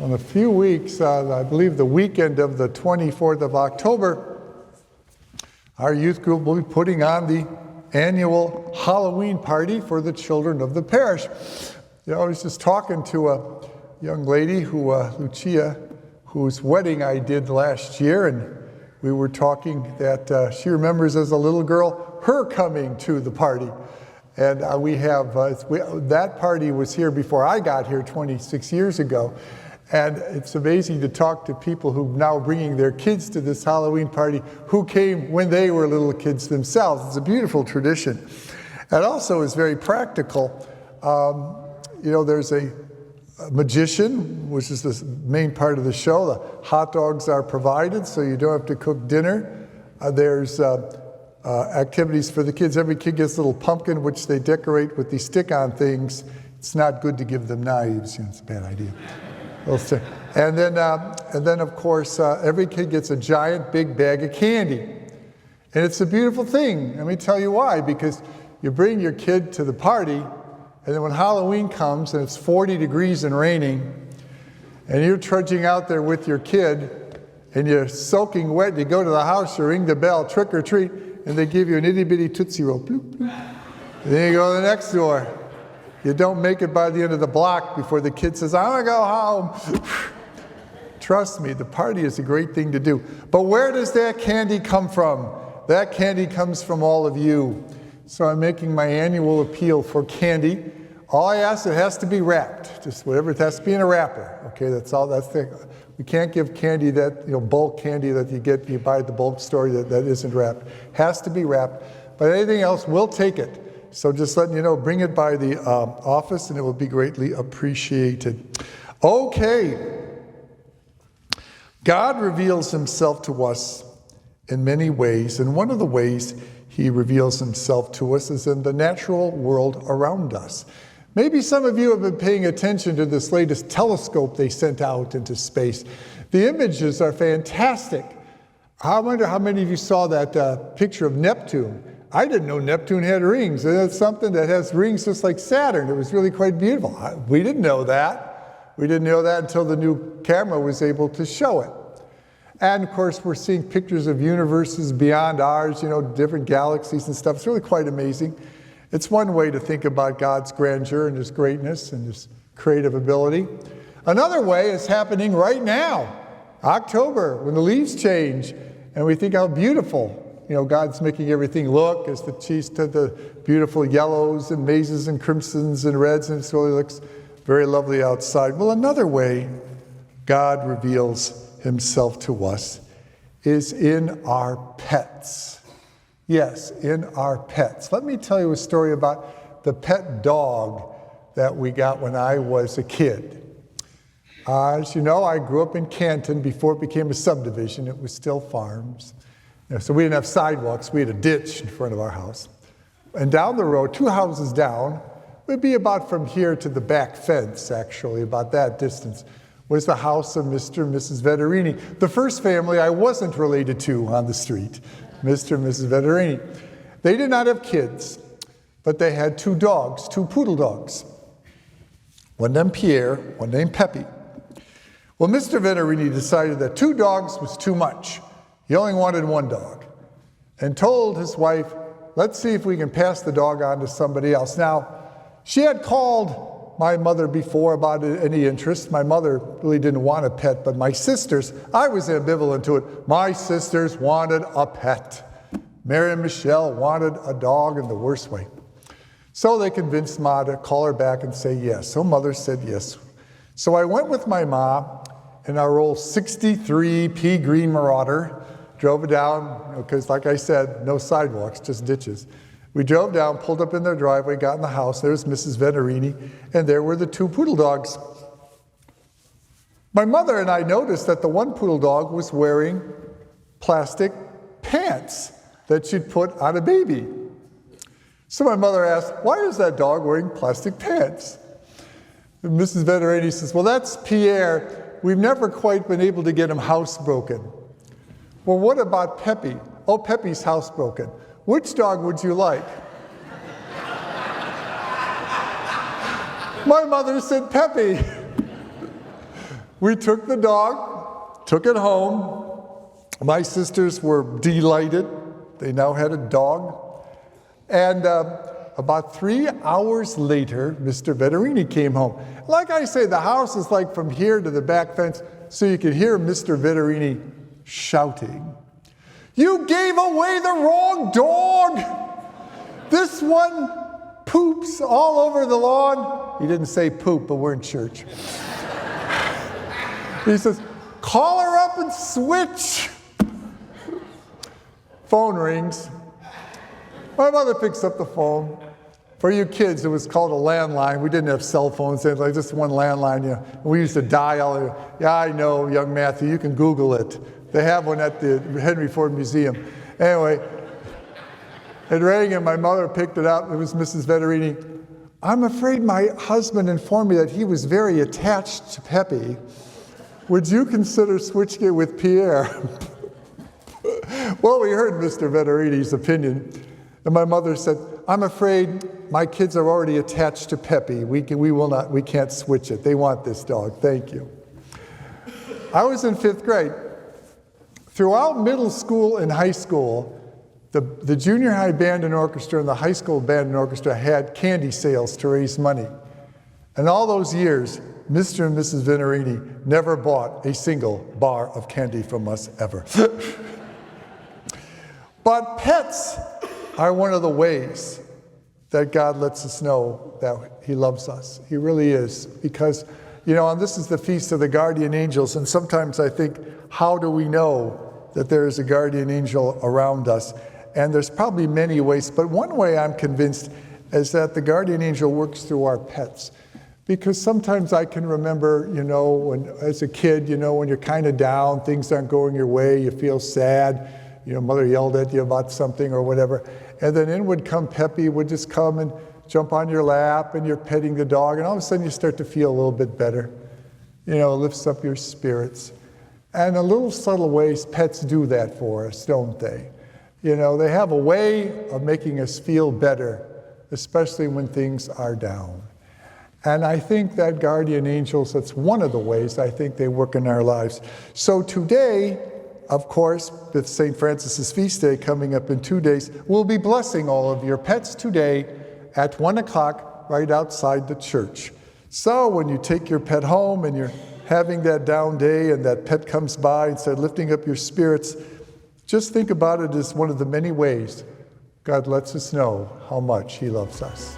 in a few weeks, I believe the weekend of the 24th of October, our youth group will be putting on the annual Halloween party for the children of the parish. You know, I was just talking to a young lady, Lucia, whose wedding I did last year, and we were talking that she remembers as a little girl her coming to the party. And that party was here before I got here 26 years ago. And it's amazing to talk to people who are now bringing their kids to this Halloween party who came when they were little kids themselves. It's a beautiful tradition. And also is very practical. You know, there's a magician, which is the main part of the show. The hot dogs are provided, so you don't have to cook dinner. There's activities for the kids. Every kid gets a little pumpkin, which they decorate with these stick-on things. It's not good to give them knives. You know, it's a bad idea. And then, of course, every kid gets a giant big bag of candy. And it's a beautiful thing. Let me tell you why. Because you bring your kid to the party, and then when Halloween comes and it's 40 degrees and raining, and you're trudging out there with your kid, and you're soaking wet, you go to the house, you ring the bell, trick or treat, and they give you an itty-bitty Tootsie Roll. Bloop, bloop. And then you go to the next door. You don't make it by the end of the block before the kid says, I want to go home. Trust me, the party is a great thing to do. But where does that candy come from? That candy comes from all of you. So I'm making my annual appeal for candy. All I ask, it has to be wrapped. Just whatever, it has to be in a wrapper. Okay, that's all. We can't give candy that, bulk candy that you buy at the bulk store that isn't wrapped. Has to be wrapped. But anything else, we'll take it. So just letting you know, bring it by the office and it will be greatly appreciated. Okay. God reveals himself to us in many ways, and one of the ways he reveals himself to us is in the natural world around us. Maybe some of you have been paying attention to this latest telescope they sent out into space. The images are fantastic. I wonder how many of you saw that picture of Neptune. I didn't know Neptune had rings. And it's something that has rings just like Saturn. It was really quite beautiful. We didn't know that. We didn't know that until the new camera was able to show it. And of course, we're seeing pictures of universes beyond ours, different galaxies and stuff. It's really quite amazing. It's one way to think about God's grandeur and his greatness and his creative ability. Another way is happening right now, October, when the leaves change, and we think how beautiful God's making everything look as the cheese to the beautiful yellows and mazes and crimsons and reds, and it really looks very lovely outside. Well, another way God reveals himself to us is in our pets. Yes, in our pets. Let me tell you a story about the pet dog that we got when I was a kid. As you know, I grew up in Canton before it became a subdivision. It was still farms. So we didn't have sidewalks. We had a ditch in front of our house. And down the road, 2 houses down, would be about from here to the back fence, actually, about that distance, was the house of Mr. and Mrs. Vetterini, the first family I wasn't related to on the street, Mr. and Mrs. Vetterini. They did not have kids, but they had 2 dogs, 2 poodle dogs. One named Pierre, one named Pepe. Well, Mr. Vetterini decided that 2 dogs was too much. He only wanted 1 dog, and told his wife, let's see if we can pass the dog on to somebody else. Now, she had called my mother before about any interest. My mother really didn't want a pet, but my sisters, I was ambivalent to it. My sisters wanted a pet. Mary and Michelle wanted a dog in the worst way. So they convinced Ma to call her back and say yes. So Mother said yes. So I went with my mom in our old 63 pea green Marauder. Drove it down, because like I said, no sidewalks, just ditches. We drove down, pulled up in their driveway, got in the house. There was Mrs. Vetterini, and there were the 2 poodle dogs. My mother and I noticed that the one poodle dog was wearing plastic pants that she'd put on a baby. So my mother asked, why is that dog wearing plastic pants? And Mrs. Vetterini says, well, that's Pierre. We've never quite been able to get him housebroken. Well, what about Pepe? Oh, Pepe's housebroken. Which dog would you like? My mother said Pepe. We took the dog, took it home. My sisters were delighted. They now had a dog. And about 3 hours later, Mr. Vetterini came home. Like I say, the house is like from here to the back fence, so you could hear Mr. Vetterini shouting, "You gave away the wrong dog! This one poops all over the lawn." He didn't say poop, but we're in church. He says, "Call her up and switch." Phone rings. My mother picks up the phone. For you kids, it was called a landline. We didn't have cell phones. It was like just one landline. You know. We used to dial. Yeah, I know, young Matthew. You can Google it. They have one at the Henry Ford Museum. Anyway, it rang and my mother picked it up. It was Mrs. Vetterini. "I'm afraid my husband informed me that he was very attached to Peppy. Would you consider switching it with Pierre?" Well, we heard Mr. Vetterini's opinion. And my mother said, "I'm afraid my kids are already attached to Peppy. We can't switch it. They want this dog. Thank you." I was in 5th grade. Throughout middle school and high school, the junior high band and orchestra and the high school band and orchestra had candy sales to raise money. And all those years, Mr. and Mrs. Vetterini never bought a single bar of candy from us ever. But pets are one of the ways that God lets us know that he loves us. He really is. Because, and this is the Feast of the Guardian Angels, and sometimes I think, how do we know that there is a guardian angel around us? And there's probably many ways, but one way I'm convinced is that the guardian angel works through our pets. Because sometimes I can remember, when as a kid, when you're kind of down, things aren't going your way, you feel sad, mother yelled at you about something or whatever. And then in would come Peppy, would just come and jump on your lap, and you're petting the dog, and all of a sudden you start to feel a little bit better. Lifts up your spirits. And in little subtle ways, pets do that for us, don't they? They have a way of making us feel better, especially when things are down. And I think that guardian angels, that's one of the ways I think they work in our lives. So today, of course, with St. Francis's feast day coming up in 2 days, we'll be blessing all of your pets today at 1 o'clock right outside the church. So when you take your pet home and you're having that down day and that pet comes by, instead of lifting up your spirits, just think about it as one of the many ways God lets us know how much he loves us.